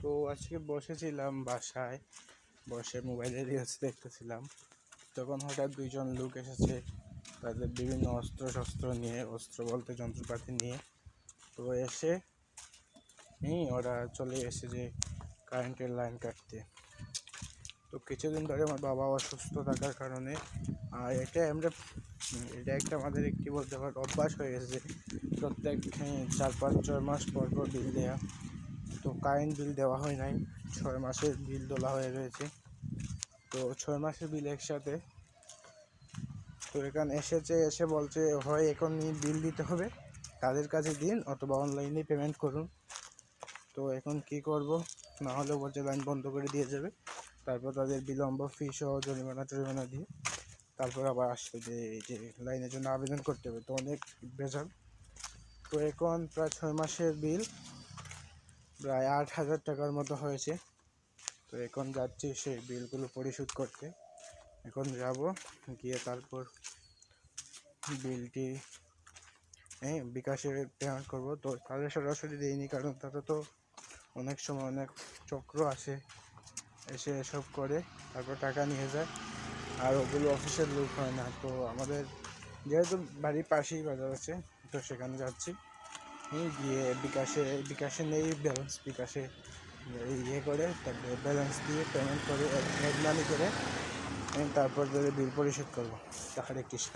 তো আজকে বসেছিলাম বাসায়, বসে মোবাইলে রিলস দেখতেছিলাম। তখন হঠাৎ দুইজন লোক এসেছে, তাদের বিভিন্ন অস্ত্র নিয়ে, অস্ত্র বলতে যন্ত্রপাতি নিয়ে। তো এসে ওরা চলে এসেছে কারেন্টের লাইন কাটতে। তো কিছুদিন ধরে আমার বাবা অসুস্থ থাকার কারণে আর এটা একটা আমাদের একটি বলতে পারে অভ্যাস হয়ে গেছে, প্রত্যেক 4-5-6 মাস পর পর বিল দেওয়া। তো কারেন্ট বিল দেওয়া হয় নাই, 6 মাসের বিল তোলা হয়ে রয়েছে। তো 6 মাসের বিল একসাথে। তো এখানে এসে বলছে হয় এখন বিল দিতে হবে, তাদের কাছে দিন, অথবা অনলাইনে পেমেন্ট করুন। তো এখন কি করব, না হলে বলছে লাইন বন্ধ করে দিয়ে যাবে। তারপর তাদের বিলম্ব ফি সহ জরিমানা দিয়ে তারপর আবার আসছে যে এই যে লাইনের জন্য আবেদন করতে হবে। তো অনেক ভেজাল। তো এখন প্রায় 6 মাসের বিল প্রায় 8,000 টাকার মতো হয়েছে। তো এখন যাচ্ছি সেই বিলগুলো পরিশোধ করতে। এখন যাব, গিয়ে তারপর বিলটি বিকাশে পেমেন্ট করব। তো তাদের সরাসরি দিইনি, কারণ তারা তো অনেক সময় অনেক চক্র আসে, এসে এসব করে তারপর টাকা নিয়ে যায়, আর ওগুলো অফিসের লোক হয় না। তো আমাদের যেহেতু বাড়ির পাশেই বাজার আছে, তো সেখানে যাচ্ছি। গিয়ে বিকাশে নেই ব্যালেন্স, বিকাশে করে তারপরে ব্যালেন্স দিয়ে পেমেন্ট করে অ্যাড মানি করে তারপর বিল পরিশোধ করবো। হরে কৃষ্ণ।